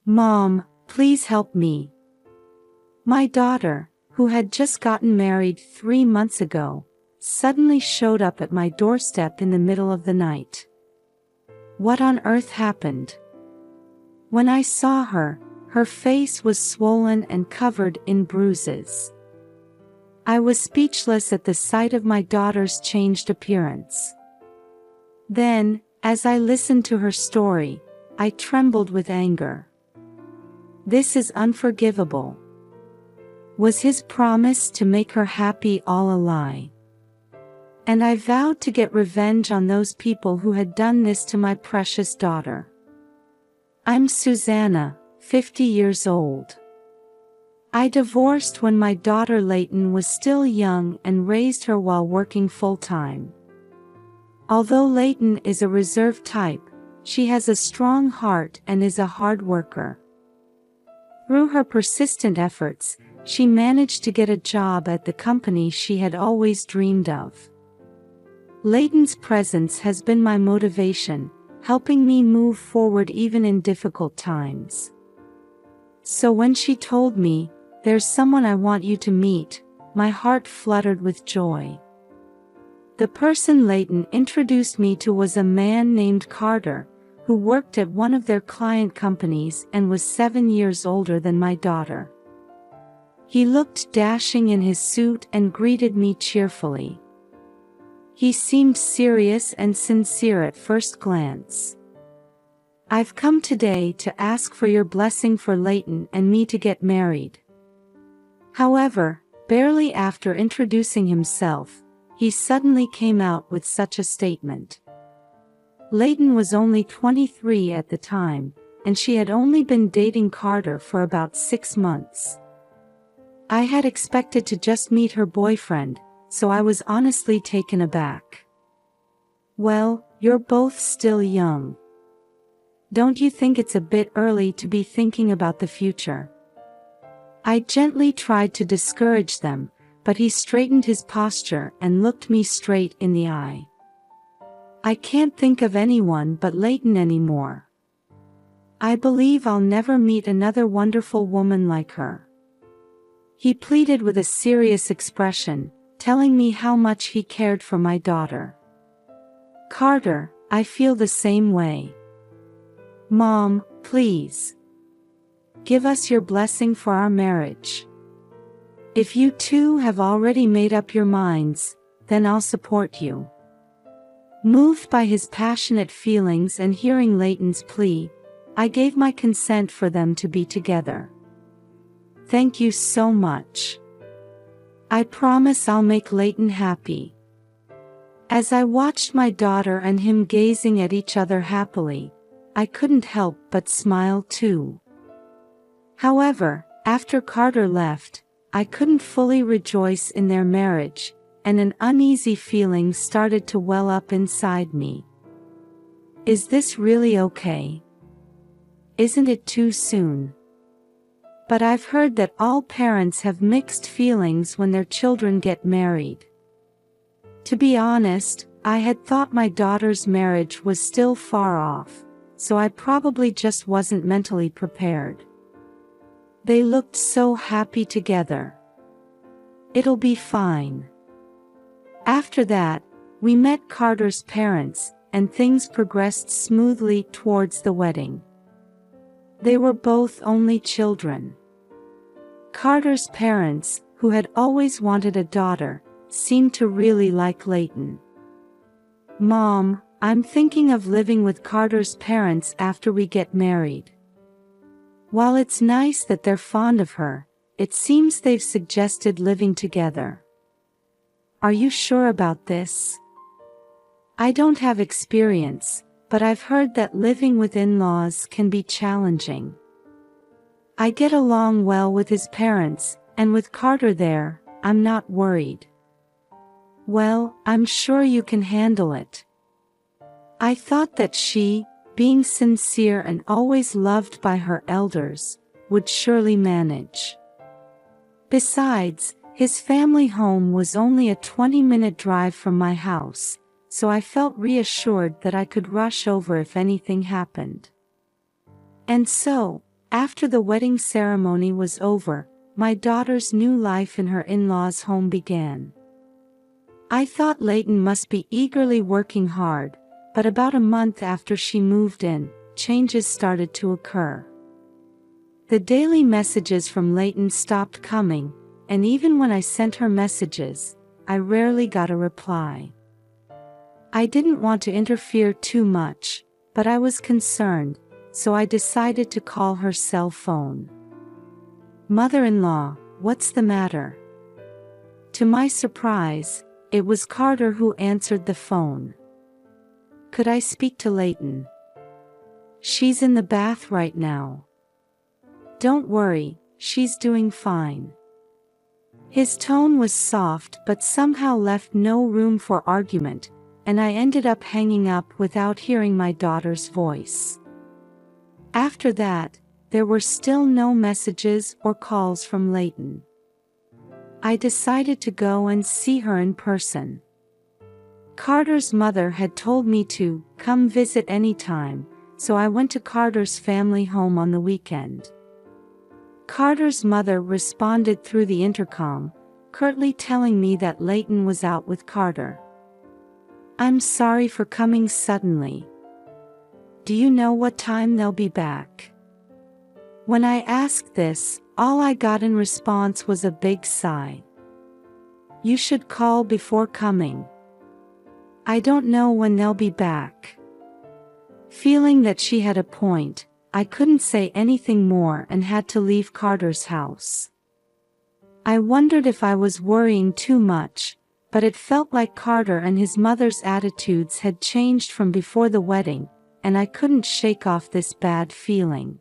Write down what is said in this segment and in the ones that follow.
Mom, please help me. My daughter, who had just gotten married 3 months ago, suddenly showed up at my doorstep in the middle of the night. What on earth happened? When I saw her, her face was swollen and covered in bruises. I was speechless at the sight of my daughter's changed appearance. Then, as I listened to her story, I trembled with anger. This is unforgivable. Was his promise to make her happy all a lie? And I vowed to get revenge on those people who had done this to my precious daughter. I'm Susanna, 50 years old. I divorced when my daughter Layton was still young and raised her while working full-time. Although Layton is a reserved type, she has a strong heart and is a hard worker. Through her persistent efforts, she managed to get a job at the company she had always dreamed of. Layton's presence has been my motivation, helping me move forward even in difficult times. So when she told me, "There's someone I want you to meet," my heart fluttered with joy. The person Layton introduced me to was a man named Carter, who worked at one of their client companies and was 7 years older than my daughter. He looked dashing in his suit and greeted me cheerfully. He seemed serious and sincere at first glance. "I've come today to ask for your blessing for Layton and me to get married." However, barely after introducing himself, he suddenly came out with such a statement. Layton was only 23 at the time, and she had only been dating Carter for about 6 months. I had expected to just meet her boyfriend, so I was honestly taken aback. "Well, you're both still young. Don't you think it's a bit early to be thinking about the future?" I gently tried to discourage them, but he straightened his posture and looked me straight in the eye. "I can't think of anyone but Layton anymore. I believe I'll never meet another wonderful woman like her." He pleaded with a serious expression, telling me how much he cared for my daughter. "Carter, I feel the same way. Mom, please. Give us your blessing for our marriage. If you two have already made up your minds, then I'll support you." Moved by his passionate feelings and hearing Layton's plea, I gave my consent for them to be together. "Thank you so much. I promise I'll make Layton happy." As I watched my daughter and him gazing at each other happily, I couldn't help but smile too. However, after Carter left, I couldn't fully rejoice in their marriage, and an uneasy feeling started to well up inside me. Is this really okay? Isn't it too soon? But I've heard that all parents have mixed feelings when their children get married. To be honest, I had thought my daughter's marriage was still far off, so I probably just wasn't mentally prepared. They looked so happy together. It'll be fine. After that, we met Carter's parents, and things progressed smoothly towards the wedding. They were both only children. Carter's parents, who had always wanted a daughter, seemed to really like Layton. "Mom, I'm thinking of living with Carter's parents after we get married. While it's nice that they're fond of her, it seems they've suggested living together. Are you sure about this?" I don't have experience, but I've heard that living with in-laws can be challenging. I get along well with his parents, and with Carter there, I'm not worried. "Well, I'm sure you can handle it." I thought that she, being sincere and always loved by her elders, would surely manage. Besides, his family home was only a 20-minute drive from my house, so I felt reassured that I could rush over if anything happened. And so, After the wedding ceremony was over, my daughter's new life in her in-laws' home began. I thought Leighton must be eagerly working hard, but about a month after she moved in, changes started to occur. The daily messages from Leighton stopped coming, and even when I sent her messages, I rarely got a reply. I didn't want to interfere too much, but I was concerned, so I decided to call her cell phone. "Mother-in-law, what's the matter?" To my surprise, it was Carter who answered the phone. "Could I speak to Leighton?" "She's in the bath right now." "Don't worry, she's doing fine." His tone was soft but somehow left no room for argument, and I ended up hanging up without hearing my daughter's voice. After that, there were still no messages or calls from Leighton. I decided to go and see her in person. Carter's mother had told me to come visit anytime, so I went to Carter's family home on the weekend. Carter's mother responded through the intercom, curtly telling me that Leighton was out with Carter. "I'm sorry for coming suddenly. Do you know what time they'll be back?" When I asked this, all I got in response was a big sigh. "You should call before coming. I don't know when they'll be back." Feeling that she had a point, I couldn't say anything more and had to leave Carter's house. I wondered if I was worrying too much, but it felt like Carter and his mother's attitudes had changed from before the wedding, and I couldn't shake off this bad feeling.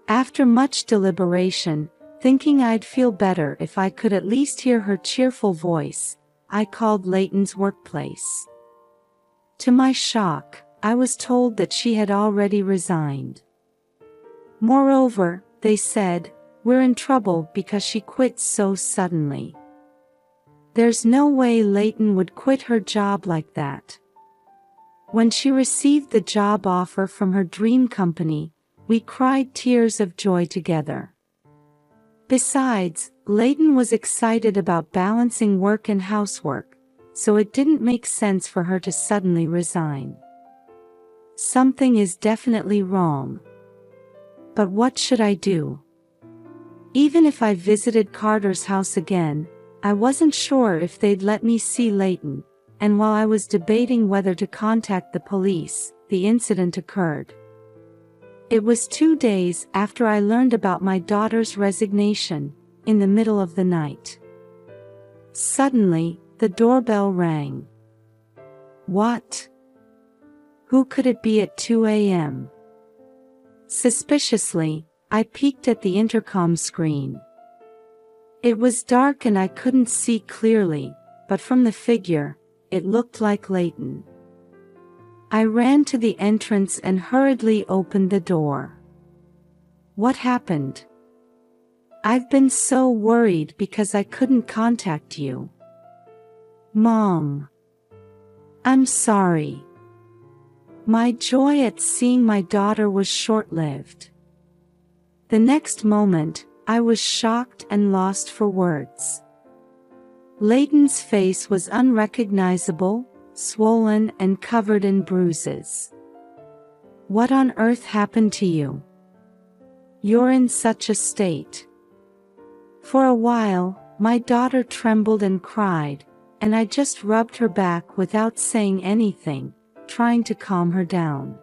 After much deliberation, thinking I'd feel better if I could at least hear her cheerful voice, I called Leighton's workplace. To my shock, I was told that she had already resigned. Moreover, they said, "We're in trouble because she quit so suddenly." There's no way Leighton would quit her job like that. When she received the job offer from her dream company, we cried tears of joy together. Besides, Leighton was excited about balancing work and housework, so it didn't make sense for her to suddenly resign. Something is definitely wrong. But what should I do? Even if I visited Carter's house again, I wasn't sure if they'd let me see Leighton, and while I was debating whether to contact the police, the incident occurred. It was 2 days after I learned about my daughter's resignation, in the middle of the night. Suddenly, the doorbell rang. What? Who could it be at 2 a.m.? Suspiciously, I peeked at the intercom screen. It was dark and I couldn't see clearly, but from the figure, it looked like Leighton. I ran to the entrance and hurriedly opened the door. "What happened? I've been so worried because I couldn't contact you." "Mom. I'm sorry." My joy at seeing my daughter was short-lived. The next moment, I was shocked and lost for words. Leighton's face was unrecognizable, swollen and covered in bruises. "What on earth happened to you? You're in such a state." For a while, my daughter trembled and cried, and I just rubbed her back without saying anything, trying to calm her down.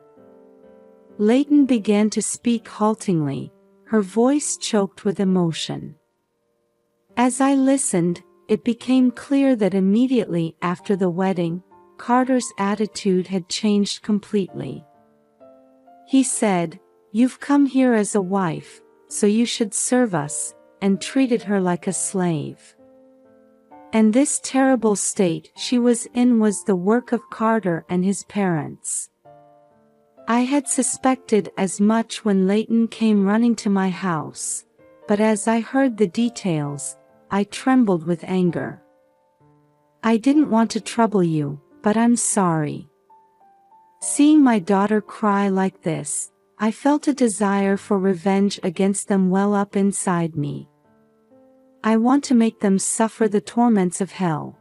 Leighton began to speak haltingly, her voice choked with emotion. As I listened, it became clear that immediately after the wedding, Carter's attitude had changed completely. He said, "You've come here as a wife, so you should serve us," and treated her like a slave. And this terrible state she was in was the work of Carter and his parents. I had suspected as much when Leighton came running to my house, but as I heard the details, I trembled with anger. "I didn't want to trouble you, but I'm sorry." Seeing my daughter cry like this, I felt a desire for revenge against them well up inside me. I want to make them suffer the torments of hell.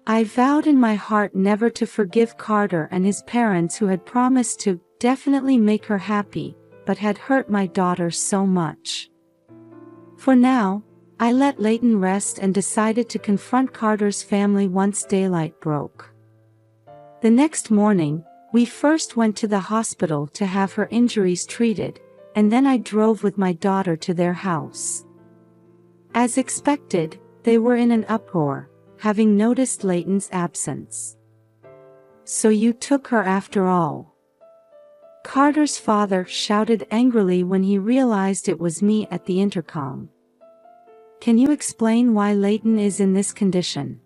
I vowed in my heart never to forgive Carter and his parents who had promised to definitely make her happy, but had hurt my daughter so much. For now, I let Leighton rest and decided to confront Carter's family once daylight broke. The next morning, we first went to the hospital to have her injuries treated, and then I drove with my daughter to their house. As expected, they were in an uproar, having noticed Leighton's absence. "So you took her after all?" Carter's father shouted angrily when he realized it was me at the intercom. "Can you explain why Leighton is in this condition?"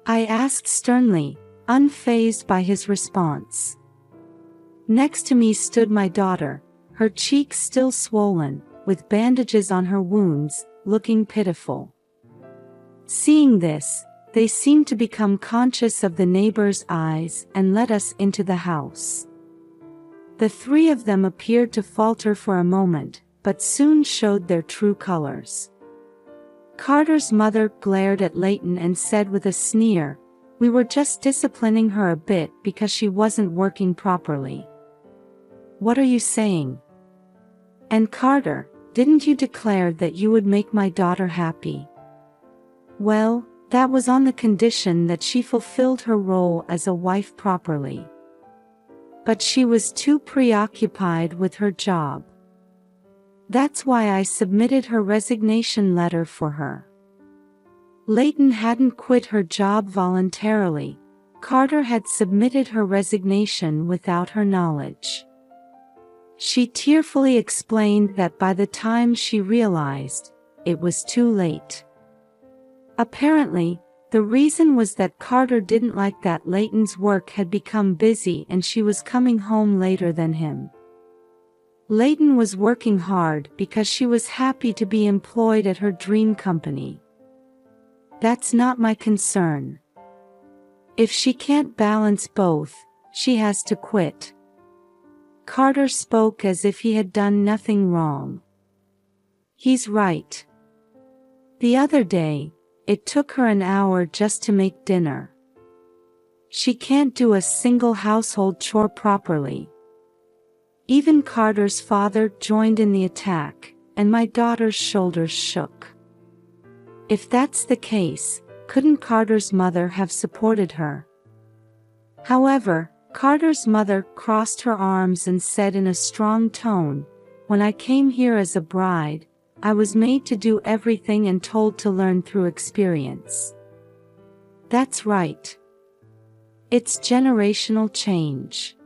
I asked sternly, unfazed by his response. Next to me stood my daughter, her cheeks still swollen, with bandages on her wounds, looking pitiful. Seeing this, they seemed to become conscious of the neighbors' eyes and let us into the house. The three of them appeared to falter for a moment, but soon showed their true colors. Carter's mother glared at Leighton and said with a sneer, "We were just disciplining her a bit because she wasn't working properly." "What are you saying?" "And Carter, didn't you declare that you would make my daughter happy?" "Well, that was on the condition that she fulfilled her role as a wife properly. But she was too preoccupied with her job. That's why I submitted her resignation letter for her." Leighton hadn't quit her job voluntarily. Carter had submitted her resignation without her knowledge. She tearfully explained that by the time she realized, it was too late. Apparently, the reason was that Carter didn't like that Leighton's work had become busy and she was coming home later than him. Leighton was working hard because she was happy to be employed at her dream company. "That's not my concern. If she can't balance both, she has to quit." Carter spoke as if he had done nothing wrong. "He's right. The other day, it took her an hour just to make dinner. She can't do a single household chore properly." Even Carter's father joined in the attack, and my daughter's shoulders shook. If that's the case, couldn't Carter's mother have supported her? However, Carter's mother crossed her arms and said in a strong tone, "When I came here as a bride, I was made to do everything and told to learn through experience." That's right. It's generational change.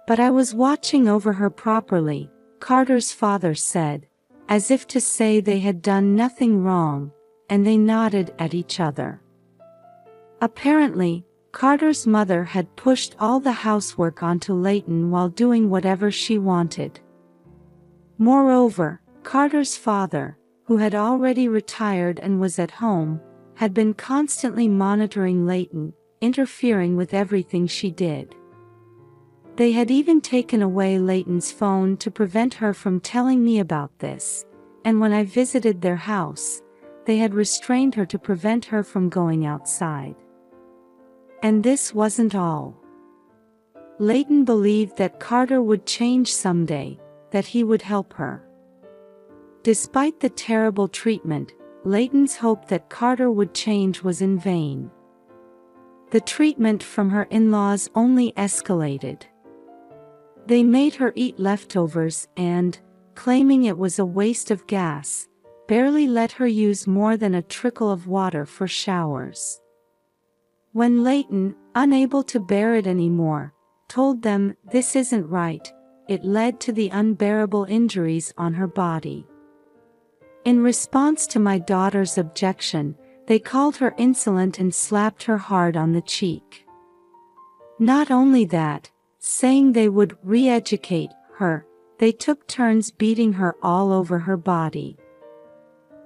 "But I was watching over her properly," Carter's father said, as if to say they had done nothing wrong, and they nodded at each other. Apparently, Carter's mother had pushed all the housework onto Leighton while doing whatever she wanted. Moreover, Carter's father, who had already retired and was at home, had been constantly monitoring Leighton, interfering with everything she did. They had even taken away Leighton's phone to prevent her from telling me about this, and when I visited their house, they had restrained her to prevent her from going outside. And this wasn't all. Leighton believed that Carter would change someday, that he would help her. Despite the terrible treatment, Leighton's hope that Carter would change was in vain. The treatment from her in-laws only escalated. They made her eat leftovers and, claiming it was a waste of gas, barely let her use more than a trickle of water for showers. When Leighton, unable to bear it anymore, told them this isn't right, it led to the unbearable injuries on her body. In response to my daughter's objection, they called her insolent and slapped her hard on the cheek. Not only that, saying they would re-educate her, they took turns beating her all over her body.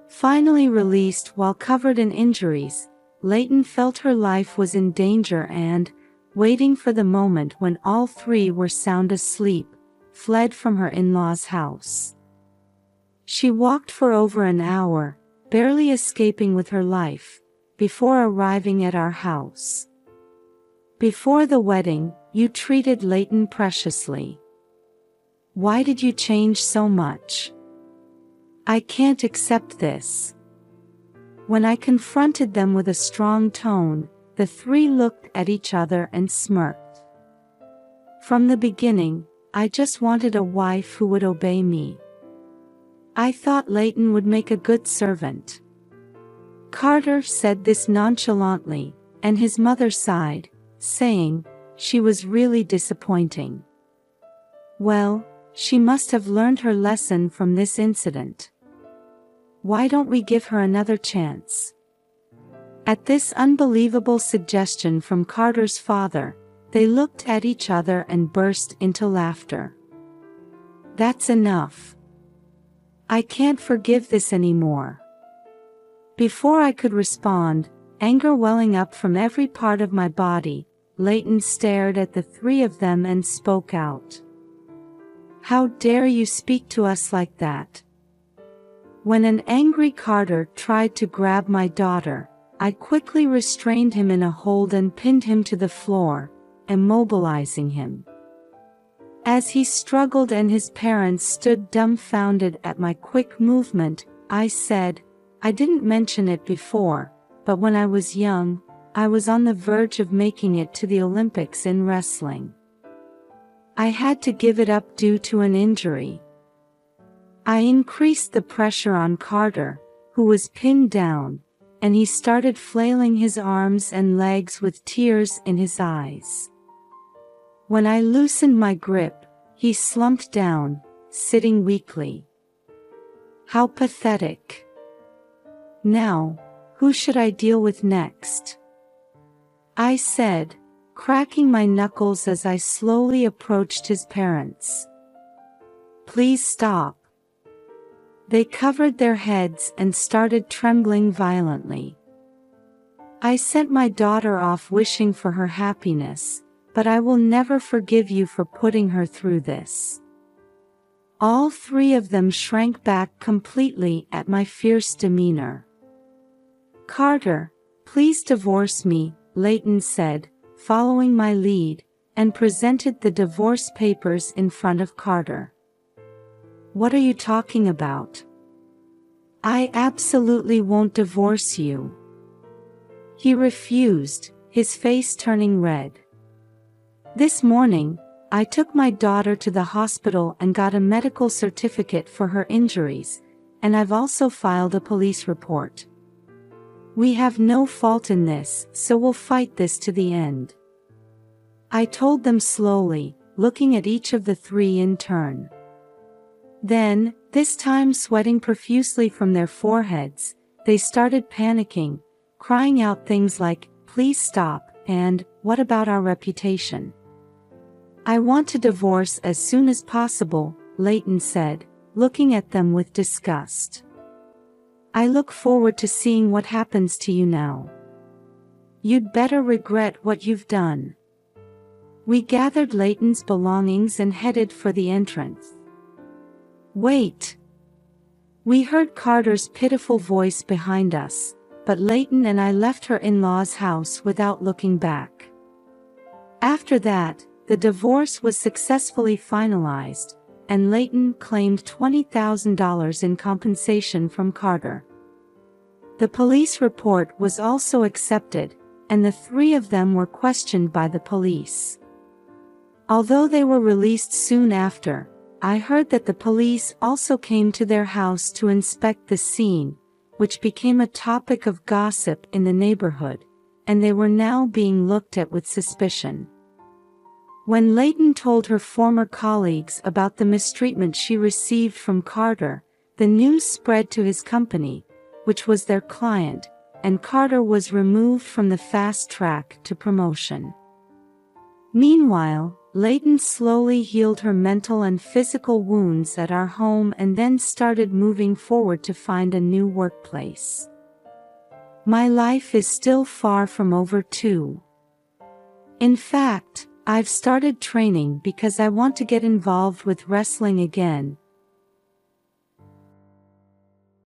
Finally released while covered in injuries, Leighton felt her life was in danger and, waiting for the moment when all three were sound asleep, fled from her in-laws' house. She walked for over an hour, barely escaping with her life, before arriving at our house. Before the wedding, you treated Leighton preciously. Why did you change so much? I can't accept this. When I confronted them with a strong tone, the three looked at each other and smirked. From the beginning, I just wanted a wife who would obey me. I thought Leighton would make a good servant. Carter said this nonchalantly, and his mother sighed, saying, she was really disappointing. Well, she must have learned her lesson from this incident. Why don't we give her another chance? At this unbelievable suggestion from Carter's father, they looked at each other and burst into laughter. That's enough. I can't forgive this anymore. Before I could respond, anger welling up from every part of my body, Leighton stared at the three of them and spoke out. How dare you speak to us like that? When an angry Carter tried to grab my daughter, I quickly restrained him in a hold and pinned him to the floor, immobilizing him. As he struggled and his parents stood dumbfounded at my quick movement, I said, I didn't mention it before, but when I was young, I was on the verge of making it to the Olympics in wrestling. I had to give it up due to an injury. I increased the pressure on Carter, who was pinned down, and he started flailing his arms and legs with tears in his eyes. When I loosened my grip, he slumped down, sitting weakly. How pathetic. Now, who should I deal with next? I said, cracking my knuckles as I slowly approached his parents. Please stop. They covered their heads and started trembling violently. I sent my daughter off wishing for her happiness, but I will never forgive you for putting her through this. All three of them shrank back completely at my fierce demeanor. Carter, please divorce me, Leighton said, following my lead, and presented the divorce papers in front of Carter. What are you talking about? I absolutely won't divorce you. He refused, his face turning red. This morning, I took my daughter to the hospital and got a medical certificate for her injuries, and I've also filed a police report. We have no fault in this, so we'll fight this to the end. I told them slowly, looking at each of the three in turn. Then, this time sweating profusely from their foreheads, they started panicking, crying out things like, please stop, and, what about our reputation? I want to divorce as soon as possible, Leighton said, looking at them with disgust. I look forward to seeing what happens to you now. You'd better regret what you've done. We gathered Leighton's belongings and headed for the entrance. Wait! We heard Carter's pitiful voice behind us, but Leighton and I left her in-laws' house without looking back. After that, the divorce was successfully finalized, and Leighton claimed $20,000 in compensation from Carter. The police report was also accepted, and the three of them were questioned by the police. Although they were released soon after, I heard that the police also came to their house to inspect the scene, which became a topic of gossip in the neighborhood, and they were now being looked at with suspicion. When Leighton told her former colleagues about the mistreatment she received from Carter, the news spread to his company, which was their client, and Carter was removed from the fast track to promotion. Meanwhile, Leighton slowly healed her mental and physical wounds at our home and then started moving forward to find a new workplace. My life is still far from over too. In fact, I've started training because I want to get involved with wrestling again,